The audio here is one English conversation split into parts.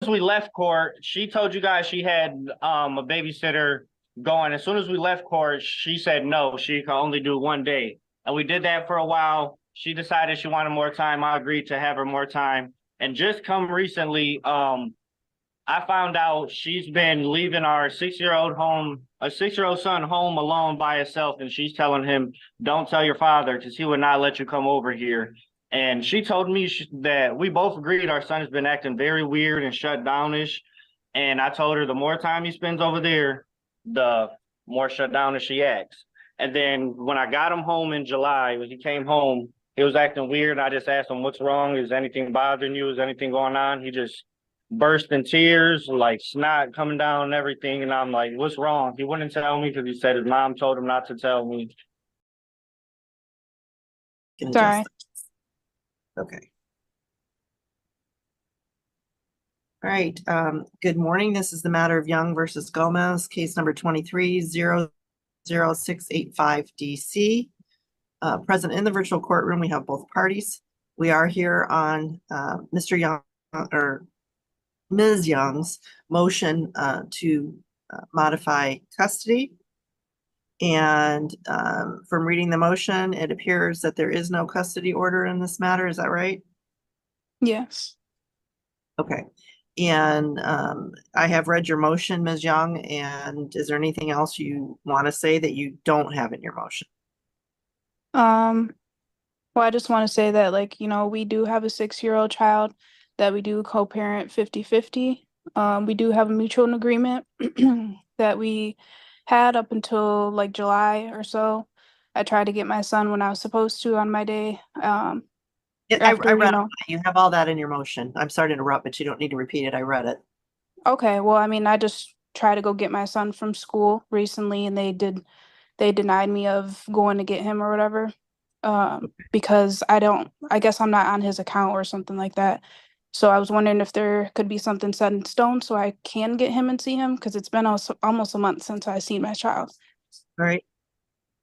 we left court, she told you guys she had a babysitter going. As soon as we left court, she said no, she could only do 1 day. And we did that for a while. She decided she wanted more time. I agreed to have her more time. And just come recently, I found out she's been leaving our 6-year-old home, a 6-year-old son home alone by himself, and she's telling him, "Don't tell your father, because he would not let you come over here." And she told me that we both agreed our son has been acting very weird and shut downish. And I told her the more time he spends over there, the more shut downish she acts. And then when I got him home in July, when he came home, he was acting weird. I just asked him, "What's wrong? Is anything bothering you? Is anything going on?" He just burst in tears, like snot coming down and everything. And I'm like, "What's wrong?" He wouldn't tell me because he said his mom told him not to tell me. Can Sorry. adjust that. Okay. All right. Good morning. This is the matter of Young versus Gomez, case number 23-00685 DC. Present in the virtual courtroom, we have both parties. We are here on Mr. Young or Ms. Young's motion to modify custody. And from reading the motion, it appears that there is no custody order in this matter. Is that right? Yes. Okay. And I have read your motion, Ms. Young, and is there anything else you want to say that you don't have in your motion? Well, I just want to say that, like, we do have a 6-year-old child that we do co-parent 50-50. We do have a mutual agreement that we had up until like July or so. I tried to get my son when I was supposed to on my day. I After, read you have all that in your motion. I'm sorry to interrupt, but you don't need to repeat it. I read it. Okay, well, I mean, I just tried to go get my son from school recently, and they denied me of going to get him or whatever. Because I guess I'm not on his account or something like that. So I was wondering if there could be something set in stone so I can get him and see him, because it's been almost a month since I seen my child. All right.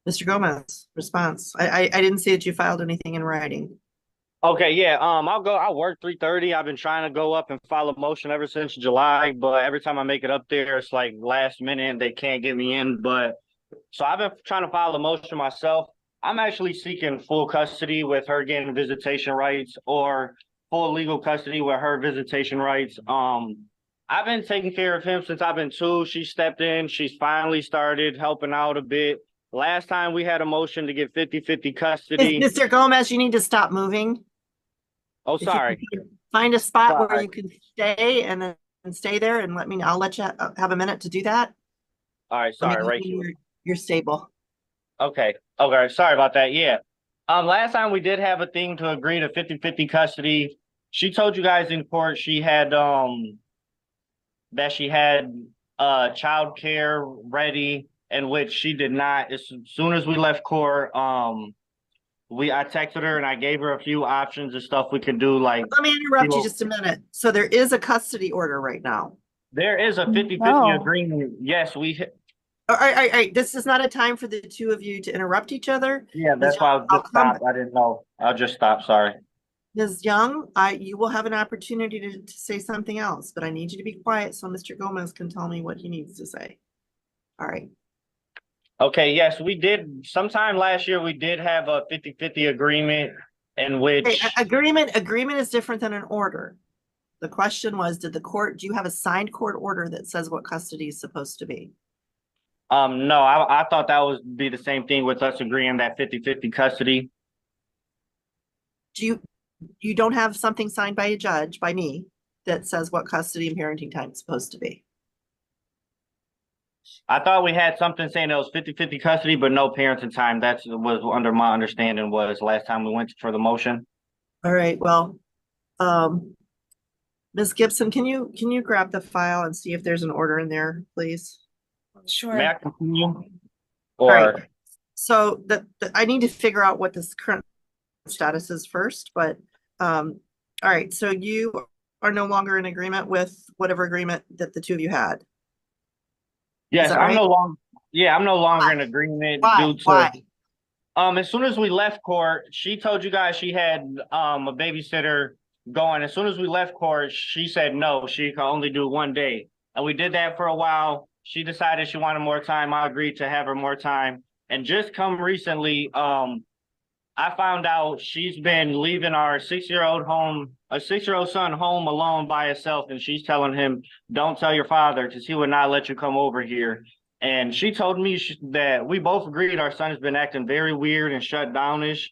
Mr. Gomez, response. I didn't see that you filed anything in writing. Okay, yeah. I'll work 3:30. I've been trying to go up and file a motion ever since July, but every time I make it up there, it's like last minute and they can't get me in. But so I've been trying to file a motion myself. I'm actually seeking full custody with her getting visitation rights, or full legal custody with her visitation rights. I've been taking care of him since I've been 2. She stepped in. She's finally started helping out a bit. Last time we had a motion to get 50-50 custody. Mr. Gomez, you need to stop moving. Oh, sorry. Find a spot where Sorry. you can stay and then stay there and let me know. I'll let you have a minute to do that. All right, sorry, right here. You're stable. Okay. Okay. Sorry about that. Yeah. Last time we did have a thing to agree to 50-50 custody. She told you guys in court she had that she had child care ready, in which she did not. As soon as we left court, I texted her and I gave her a few options and stuff we could do. Like, let me interrupt you just a minute. So there is a custody order right now. There is a 50-50 agreement. Yes, all right. This is not a time for the two of you to interrupt each other. Yeah, that's why I'll just stop. I didn't know. I'll just stop. Sorry. Ms. Young, you will have an opportunity to say something else, but I need you to be quiet so Mr. Gomez can tell me what he needs to say. All right. Okay, yes, we did. Sometime last year, we did have a 50-50 agreement in which agreement is different than an order. The question was, do you have a signed court order that says what custody is supposed to be? No, I thought that would be the same thing with us agreeing that 50-50 custody. You don't have something signed by a judge, by me, that says what custody and parenting time is supposed to be? I thought we had something saying it was 50-50 custody, but no parenting time. That was under my understanding was last time we went for the motion. All right, well, Ms. Gibson, can you grab the file and see if there's an order in there, please? Sure. May I continue? Or right. So I need to figure out what this current status is first, but all right, so you are no longer in agreement with whatever agreement that the two of you had? Yes, I'm right? no longer. Yeah, I'm no longer Why? in agreement Why? due to. Why? As soon as we left court, she told you guys she had a babysitter going. As soon as we left court, she said no, she could only do one day. And we did that for a while. She decided she wanted more time. I agreed to have her more time. And just come recently, I found out she's been leaving our 6-year-old home, a 6-year-old son home alone by himself. And she's telling him, don't tell your father because he would not let you come over here. And she told me that we both agreed our son has been acting very weird and shut downish.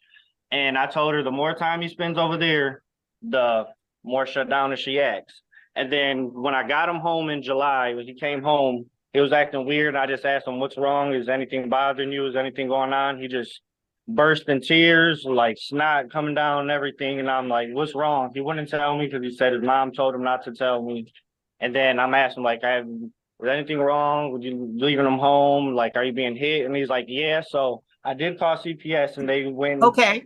And I told her the more time he spends over there, the more shut down as she acts. And then when I got him home in July, when he came home, he was acting weird. I just asked him, what's wrong? Is anything bothering you? Is anything going on? He just burst in tears, like snot coming down and everything. And I'm like, what's wrong? He wouldn't tell me because he said his mom told him not to tell me. And then I'm asking, like, is anything wrong? Would you leaving him home? Like, are you being hit? And he's like, yeah. So I did call CPS and they went. Okay,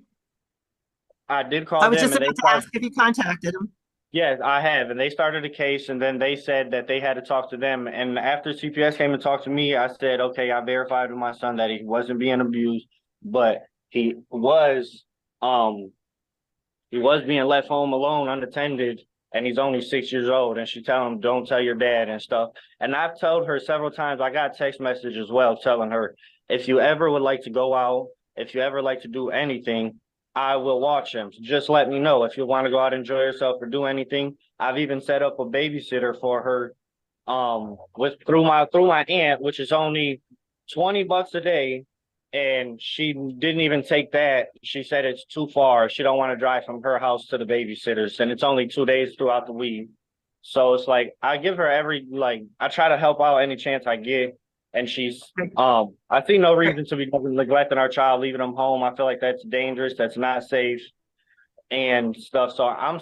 I did call I was them just and they about to ask if you contacted them. yes, I have. And they started a case and then they said that they had to talk to them. And after CPS came and talked to me, I said, okay, I verified with my son that he wasn't being abused, but he was being left home alone unattended and he's only 6 years old. And she tell him, don't tell your dad and stuff. And I've told her several times, I got text message as well telling her, if you ever would like to go out, if you ever like to do anything, I will watch him. Just let me know if you want to go out and enjoy yourself or do anything. I've even set up a babysitter for her with through my aunt, which is only $20 a day. And she didn't even take that. She said it's too far. She don't want to drive from her house to the babysitters. And it's only 2 days throughout the week. So it's like I give her I try to help out any chance I get. And she's I see no reason to be neglecting our child, leaving them home. I feel like that's dangerous, that's not safe and stuff. So I'm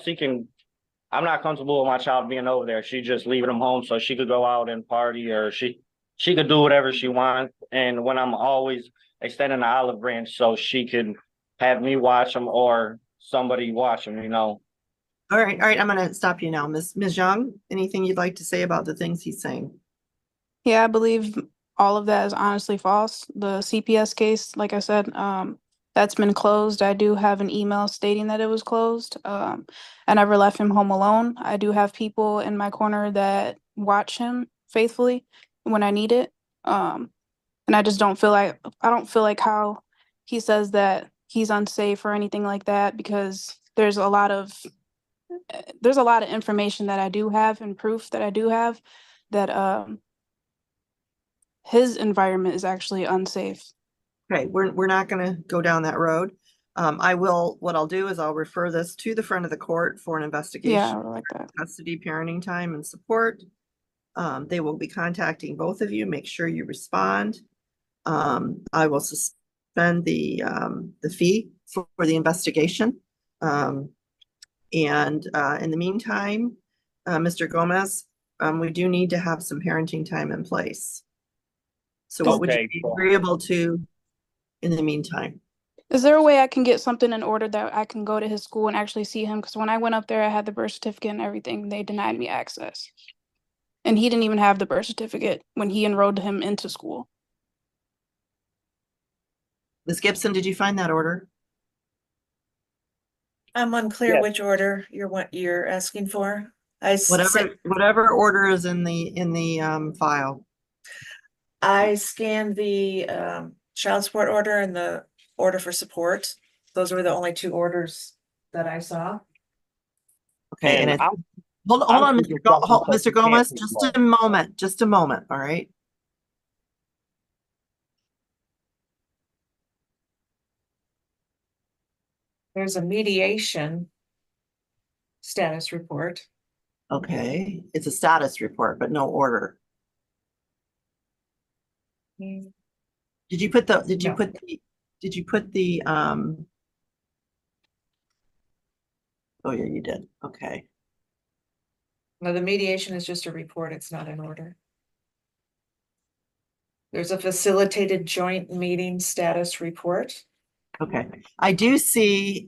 not comfortable with my child being over there. She just leaving them home so she could go out and party or she could do whatever she wants. And when I'm always extending the olive branch so she could have me watch them or somebody watch them, All right, I'm gonna stop you now. Ms. Young, anything you'd like to say about the things he's saying? Yeah, I believe all of that is honestly false. The CPS case, like I said, that's been closed. I do have an email stating that it was closed. I never left him home alone. I do have people in my corner that watch him faithfully when I need it. And I just don't feel like how he says that he's unsafe or anything like that because there's a lot of information that I do have and proof that I do have that his environment is actually unsafe. Okay, we're not gonna go down that road. What I'll do is I'll refer this to the front of the court for an Yeah, I investigation, would like that. custody, parenting time and support. They will be contacting both of you. Make sure you respond. I will suspend the fee for the investigation. And in the meantime, Mr. Gomez, we do need to have some parenting time in place. So what would you Okay, be cool. agreeable to in the meantime? Is there a way I can get something in order that I can go to his school and actually see him? Because when I went up there, I had the birth certificate and everything. They denied me access. And he didn't even have the birth certificate when he enrolled him into school. Ms. Gibson, did you find that order? I'm unclear Yes. which order you're asking for. I Whatever order is in the file. scanned the child support order and the order for support. Those were the only two orders that I saw. Okay, and And it's, I'm hold on, thinking Mr. something Mr. Gomez, can't be just a moment, all right? There's a mediation status report. Okay, it's a status report, but no order. Mm, Did you put the, No. Oh, yeah, you did. Okay. No, the mediation is just a report. It's not an order. There's a facilitated joint meeting status report. Okay. I do see,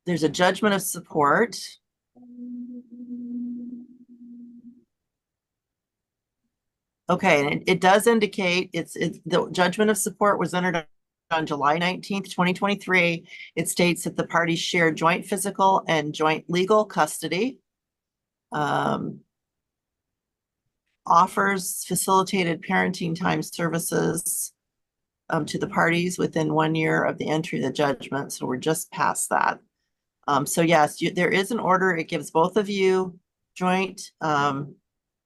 there's a judgment of support. Okay, and it does indicate the judgment of support was entered on July 19th, 2023. It states that the parties share joint physical and joint legal custody. Offers facilitated parenting time services to the parties within 1 year of the entry of the judgment. So we're just past that. So yes, there is an order. It gives both of you joint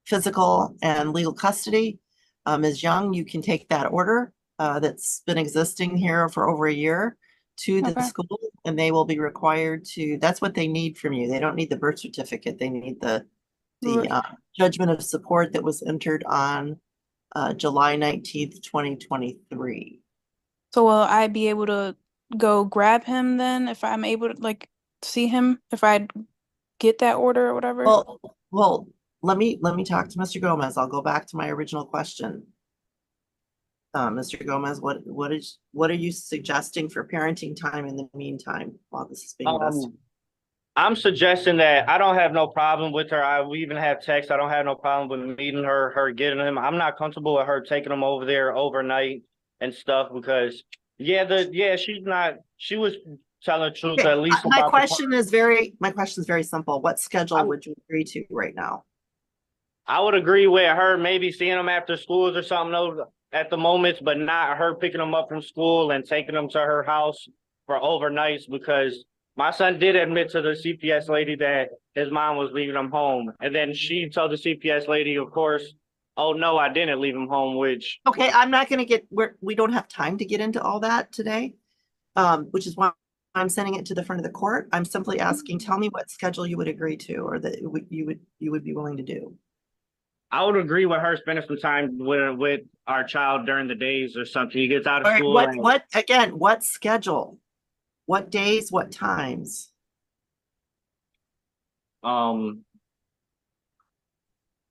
physical and legal custody. Ms. Young, you can take that order that's been existing here for over a year to the Okay. school, and they will be required to, that's what they need from you. They don't need the birth certificate. They need the judgment of support that was entered on July 19th, 2023. So will I be able to go grab him then if I'm able to like see him if I get that order or whatever? Well, let me talk to Mr. Gomez. I'll go back to my original question. Mr. Gomez, what are you suggesting for parenting time in the meantime while this is being investigated? I'm suggesting that I don't have no problem with her. We even have text. I don't have no problem with meeting her getting him. I'm not comfortable with her taking him over there overnight and stuff because she was telling the truth Okay, at least my about question is very simple. What schedule would you agree to right now? I would agree with her maybe seeing him after schools or something at the moments, but not her picking him up from school and taking him to her house for overnights because my son did admit to the CPS lady that his mom was leaving him home. And then she told the CPS lady, of course, oh, no, I didn't leave him home, which. Okay, I'm not going to we don't have time to get into all that today, which is why I'm sending it to the front of the court. I'm simply asking, tell me what schedule you would agree to or that you would be willing to do. I would agree with her spending some time with our child during the days or something. He gets out of school. What schedule? What days, what times? I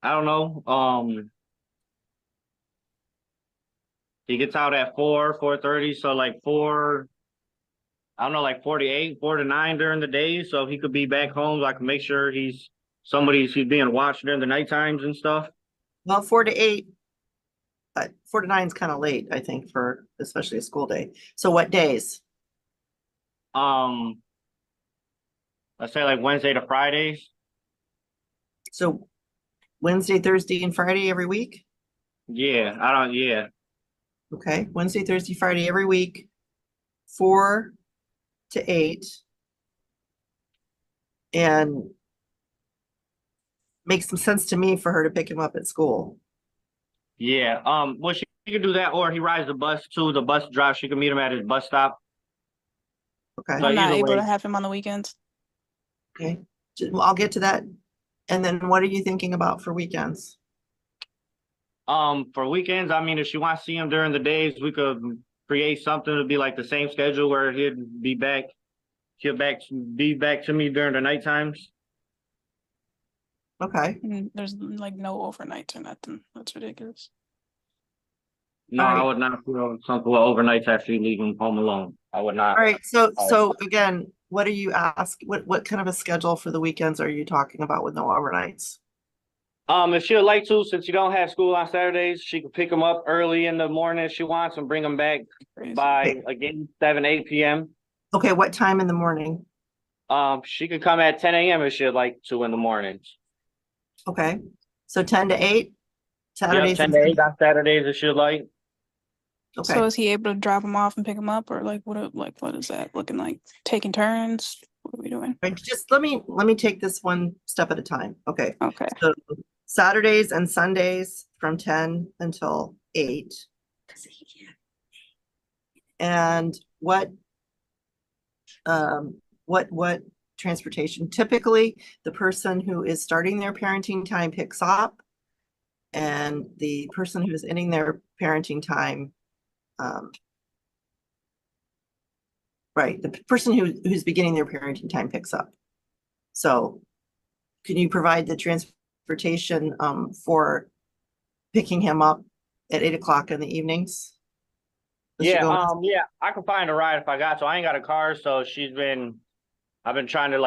don't know. He gets out at 4:30, so like 4 like 48, 4 to 9 during the day. So if he could be back home, so I can make sure he's being watched during the night times and stuff. Well, 4 to 8, 4 to 9 is kind of late, I think, for especially a school day. So what days? Let's say like Wednesday to Fridays. So Wednesday, Thursday, and Friday every week? Yeah. Okay, Wednesday, Thursday, Friday every week, 4 to 8. And makes some sense to me for her to pick him up at school. Yeah. Well, she could do that, or he rides the bus too. The bus drive, she could meet him at his bus stop. Okay. So I'm not either able way. to have him on the weekends. Okay, well, I'll get to that. And then what are you thinking about for weekends? For weekends, I mean, if she wants to see him during the days, we could create something to be like the same schedule where he'll be back to me during the night times. Okay, There's like no overnights or nothing. That's ridiculous. No, All right. I would not feel comfortable overnights after leaving home alone. I would not. all right, so again, what are you what kind of a schedule for the weekends are you talking about with no overnights? If she would like to, since you don't have school on Saturdays, she could pick them up early in the morning if she wants and bring them back Crazy. by again 7, 8 p.m. Okay, what time in the morning? She could come at 10 a.m. if she'd like to in the mornings. Okay, so 10 to 8, Yeah, Saturdays 10 and to 8 Sundays? on Saturdays if she'd like. Okay, So is he able to drop him off and pick him up, or like what is that looking like? Taking turns? What are we doing? right, just let me take this one step at a time. Okay, Okay. so Saturdays and Sundays from 10 until 8. And what transportation? Typically, the person who is starting their parenting time picks up, and the person who is ending their parenting time, right, the person who's beginning their parenting time picks up. So can you provide the transportation for picking him up at 8 o'clock in the evenings? Mr. Gomez? Yeah, I could find a ride if I got to. I ain't got a car, so I've been trying to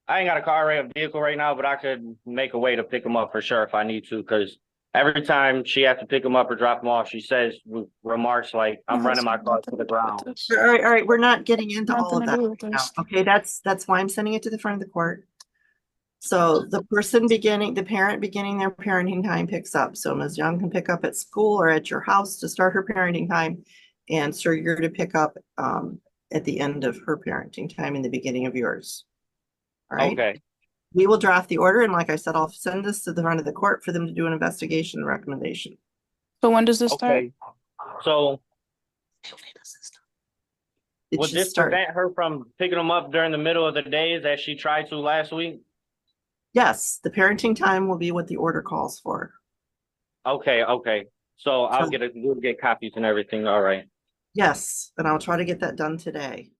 I ain't got a car or a vehicle right now, but I could make a way to pick him up for sure if I need to, because every time she has to pick them up or drop them off, she says remarks like, "I'm That running has my car nothing to the to do with ground." this. All right, we're not getting into all Nothing of to that do with now. this. Okay, that's why I'm sending it to the front of the court. So the parent beginning their parenting time picks up. So Ms. Young can pick up at school or at your house to start her parenting time. And Sir, you're to pick up at the end of her parenting time in the beginning of yours. All right. Okay, We will draft the order, and like I said, I'll send this to the front of the court for them to do an investigation and recommendation. So when does this start? okay. So It would should this start. prevent her from picking them up during the middle of the days as she tried to last week? Yes, the parenting time will be what the order calls for. Okay, okay. So So- we'll get copies and everything. All right. Yes, and I'll try to get that done today.